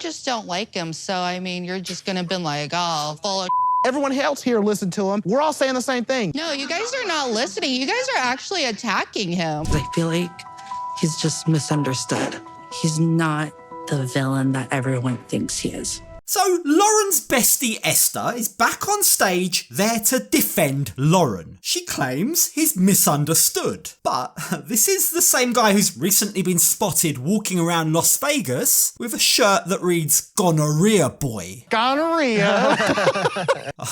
just don't like him, so I mean, you're just gonna be like, oh, full of Everyone else here listened to him. We're all saying the same thing. No, you guys are not listening. You guys are actually attacking him. I feel like he's just misunderstood. He's not the villain that everyone thinks he is. So Loren's bestie Esther is back on stage there to defend Loren. She claims he's misunderstood. But this is the same guy who's recently been spotted walking around Las Vegas with a shirt that reads Gonorrhea Boy. Gonorrhea.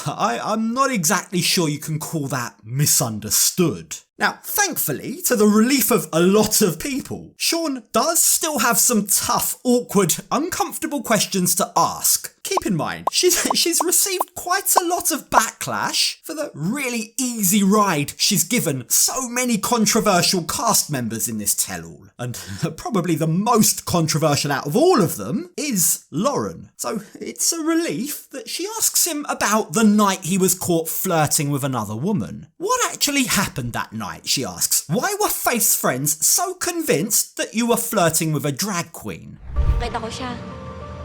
I'm not exactly sure you can call that misunderstood. Now, thankfully, to the relief of a lot of people, Sean does still have some tough, awkward, uncomfortable questions to ask. Keep in mind, she's received quite a lot of backlash for the really easy ride she's given so many controversial cast members in this tell-all. And probably the most controversial out of all of them is Loren. So it's a relief that she asks him about the night he was caught flirting with another woman. What actually happened that night, she asks. Why were Faith's friends so convinced that you were flirting with a drag queen? Kita ko siya.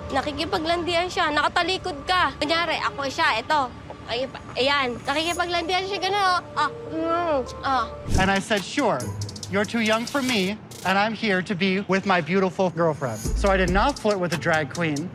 Nakikipaglandian siya. Nakatalikod ka. Kunyari, ako siya. Ito. Ayan. Nakikipaglandian siya gano'n. And I said, sure, you're too young for me, and I'm here to be with my beautiful girlfriend. So I did not flirt with a drag queen.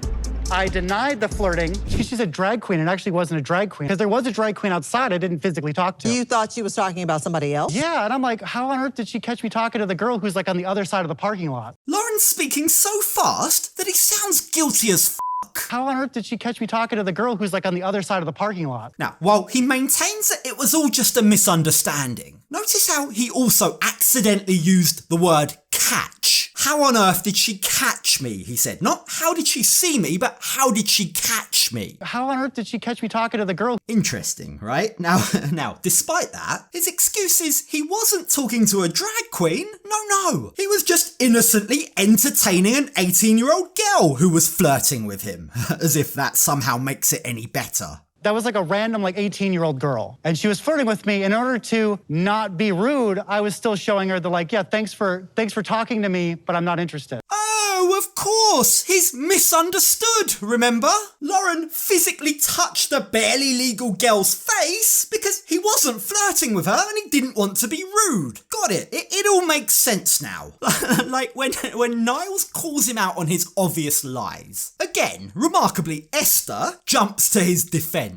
I denied the flirting. She's a drag queen. It actually wasn't a drag queen. Because there was a drag queen outside I didn't physically talk to. You thought she was talking about somebody else? Yeah, and I'm like, how on earth did she catch me talking to the girl who's like on the other side of the parking lot? Loren's speaking so fast that he sounds guilty as f***. How on earth did she catch me talking to the girl who's like on the other side of the parking lot? Now, while he maintains that it was all just a misunderstanding, notice how he also accidentally used the word catch. How on earth did she catch me, he said. Not how did she see me, but how did she catch me? How on earth did she catch me talking to the girl? Interesting, right? Now, despite that, his excuse is he wasn't talking to a drag queen. No. He was just innocently entertaining an 18-year-old girl who was flirting with him. As if that somehow makes it any better. That was like a random 18-year-old girl. And she was flirting with me. In order to not be rude, I was still showing her the yeah, thanks for talking to me, but I'm not interested. Oh, of course. He's misunderstood, remember? Loren physically touched the barely legal girl's face because he wasn't flirting with her and he didn't want to be rude. Got it. It all makes sense now. Like when Niles calls him out on his obvious lies. Again, remarkably, Esther jumps to his defense.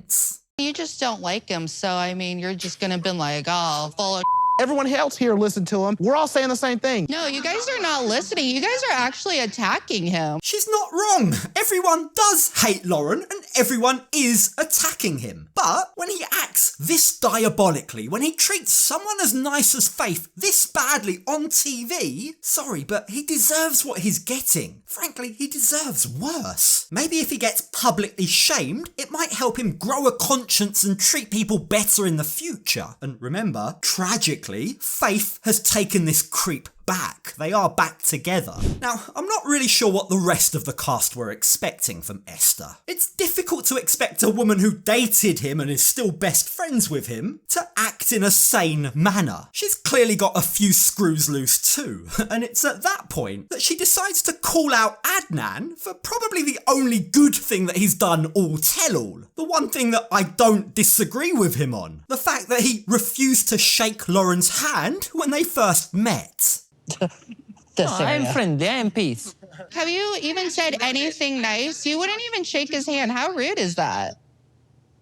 You just don't like him, so I mean, you're just gonna be like, oh, full of Everyone else here listened to him. We're all saying the same thing. No, you guys are not listening. You guys are actually attacking him. She's not wrong. Everyone does hate Loren and everyone is attacking him. But when he acts this diabolically, when he treats someone as nice as Faith this badly on TV, sorry, but he deserves what he's getting. Frankly, he deserves worse. Maybe if he gets publicly shamed, it might help him grow a conscience and treat people better in the future. And remember, tragically, Faith has taken this creep back. They are back together. Now, I'm not really sure what the rest of the cast were expecting from Ester. It's difficult to expect a woman who dated him and is still best friends with him to act in a sane manner. She's clearly got a few screws loose too, and it's at that point that she decides to call out Adnan for probably the only good thing that he's done all tell-all. The one thing that I don't disagree with him on. The fact that he refused to shake Loren's hand when they first met. I'm friendly, I'm peace. Have you even said anything nice? You wouldn't even shake his hand. How rude is that?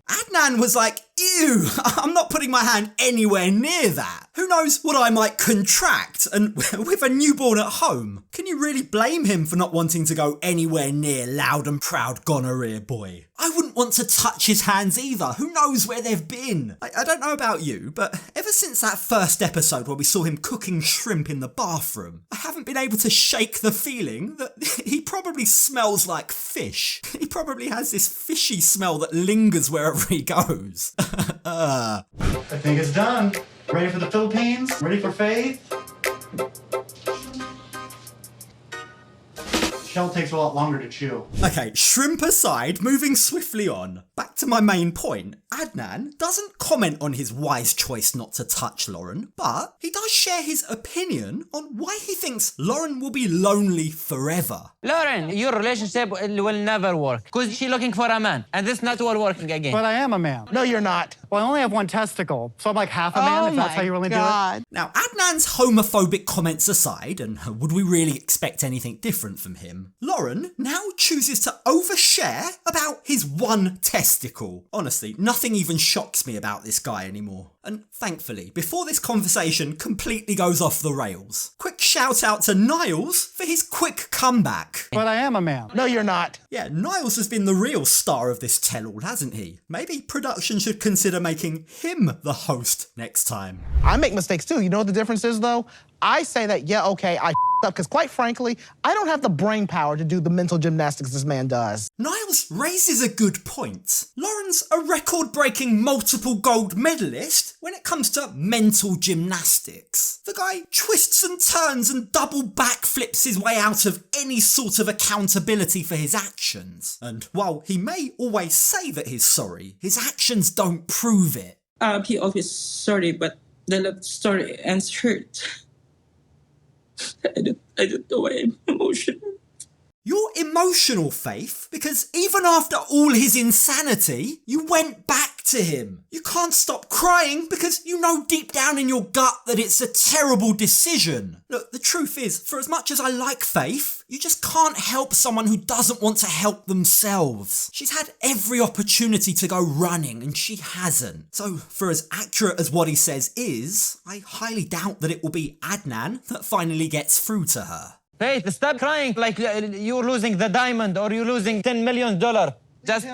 Adnan was like, ew, I'm not putting my hand anywhere near that. Who knows what I might contract, and with a newborn at home. Can you really blame him for not wanting to go anywhere near loud and proud gonorrhea boy? I wouldn't want to touch his hands either. Who knows where they've been? I don't know about you, but ever since that first episode where we saw him cooking shrimp in the bathroom, I haven't been able to shake the feeling that he probably smells like fish. He probably has this fishy smell that lingers wherever he goes. I think it's done. Ready for the Philippines? Ready for Faith? Shell takes a lot longer to chew. Okay, shrimp aside, moving swiftly on. Back to my main point. Adnan doesn't comment on his wise choice not to touch Loren, but he does share his opinion on why he thinks Loren will be lonely forever. Loren, your relationship will never work because she's looking for a man, and this not all working again. But I am a man. No, you're not. Well, I only have one testicle, so I'm like half a man, if that's how you really do it. Now, Adnan's homophobic comments aside, and would we really expect anything different from him, Loren now chooses to overshare about his one testicle. Honestly, nothing even shocks me about this guy anymore. And thankfully, before this conversation completely goes off the rails, quick shout out to Niles for his quick comeback. But I am a man. No, you're not. Yeah, Niles has been the real star of this tell-all, hasn't he? Maybe production should consider making him the host next time. I make mistakes too. You know what the difference is though? I say that, yeah, okay, I up, because quite frankly, I don't have the brain power to do the mental gymnastics this man does. Niles raises a good point. Loren's a record-breaking multiple gold medalist when it comes to mental gymnastics. The guy twists and turns and double backflips his way out of any sort of accountability for his actions. And while he may always say that he's sorry, his actions don't prove it. He always sorry, but the love story ends hurt. I don't know why I'm emotional. You're emotional, Faith, because even after all his insanity, you went back to him. You can't stop crying because you know deep down in your gut that it's a terrible decision. Look, the truth is, for as much as I like Faith, you just can't help someone who doesn't want to help themselves. She's had every opportunity to go running and she hasn't. So, for as accurate as what he says is, I highly doubt that it will be Adnan that finally gets through to her. Faith, stop crying like you're losing the diamond or you're losing $10 million. Just,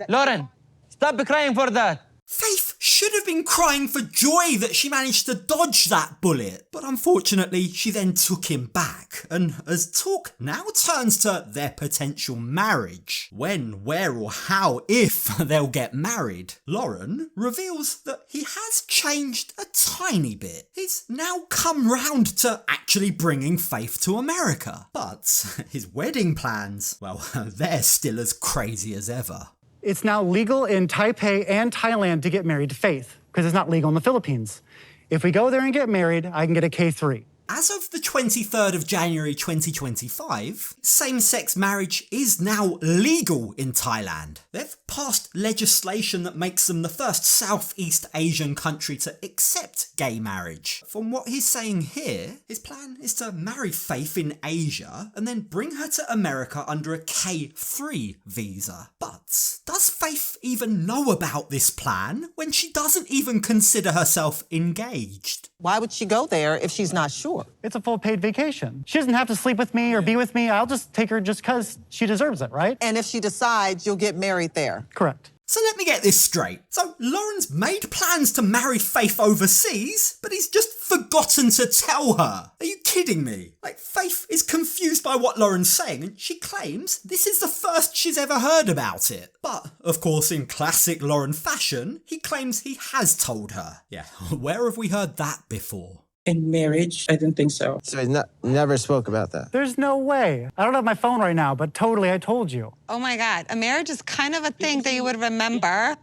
Loren, stop crying for that. Faith should have been crying for joy that she managed to dodge that bullet, but unfortunately she then took him back, and as talk now turns to their potential marriage, when, where or how, if they'll get married, Loren reveals that he has changed a tiny bit. He's now come round to actually bringing Faith to America, but his wedding plans, well, they're still as crazy as ever. It's now legal in Taipei and Thailand to get married to Faith, because it's not legal in the Philippines. If we go there and get married, I can get a K3. As of the 23rd of January 2025, same-sex marriage is now legal in Thailand. They've passed legislation that makes them the first Southeast Asian country to accept gay marriage. From what he's saying here, his plan is to marry Faith in Asia and then bring her to America under a K3 visa. But does Faith even know about this plan when she doesn't even consider herself engaged? Why would she go there if she's not sure? It's a full paid vacation. She doesn't have to sleep with me or be with me. I'll just take her just because she deserves it, right? And if she decides, you'll get married there. Correct. So let me get this straight. So Loren's made plans to marry Faith overseas, but he's just forgotten to tell her. Are you kidding me? Like, Faith is confused by what Loren's saying, and she claims this is the first she's ever heard about it. But, of course, in classic Loren fashion, he claims he has told her. Yeah, where have we heard that before? In marriage, I don't think so. So he never spoke about that? There's no way. I don't have my phone right now, but totally, I told you. Oh my God, a marriage is kind of a thing that you would remember.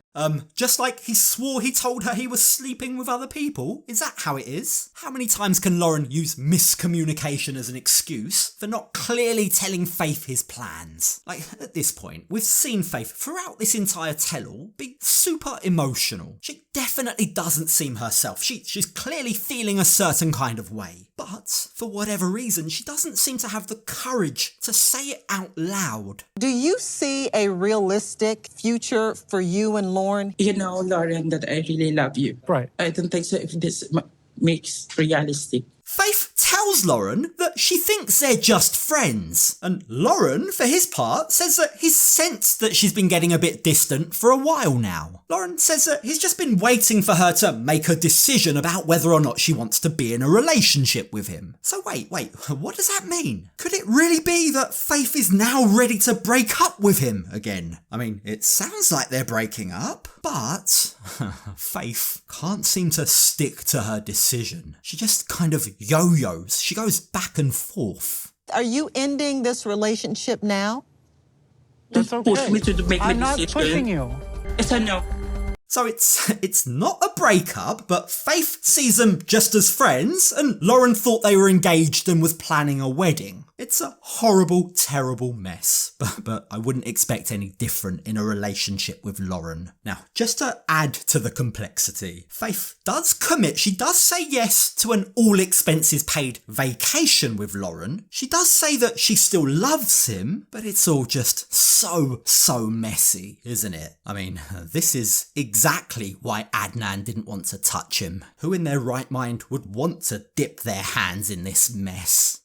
Just like he swore he told her he was sleeping with other people? Is that how it is? How many times can Loren use miscommunication as an excuse for not clearly telling Faith his plans? Like, at this point, we've seen Faith throughout this entire tell-all be super emotional. She definitely doesn't seem herself. She's clearly feeling a certain kind of way. But, for whatever reason, she doesn't seem to have the courage to say it out loud. Do you see a realistic future for you and Loren? You know, Loren, that I really love you. Right. I don't think so if this makes realistic. Faith tells Loren that she thinks they're just friends, and Loren, for his part, says that he's sensed that she's been getting a bit distant for a while now. Loren says that he's just been waiting for her to make a decision about whether or not she wants to be in a relationship with him. So wait, what does that mean? Could it really be that Faith is now ready to break up with him again? I mean, it sounds like they're breaking up, but Faith can't seem to stick to her decision. She just kind of yo-yos. She goes back and forth. Are you ending this relationship now? That's Don't push okay. me to make my I'm not decision. pushing you. It's a no. So it's not a breakup, but Faith sees them just as friends, and Loren thought they were engaged and was planning a wedding. It's a horrible, terrible mess, but I wouldn't expect any different in a relationship with Loren. Now, just to add to the complexity, Faith does commit. She does say yes to an all-expenses-paid vacation with Loren. She does say that she still loves him, but it's all just so messy, isn't it? I mean, this is exactly why Adnan didn't want to touch him. Who in their right mind would want to dip their hands in this mess?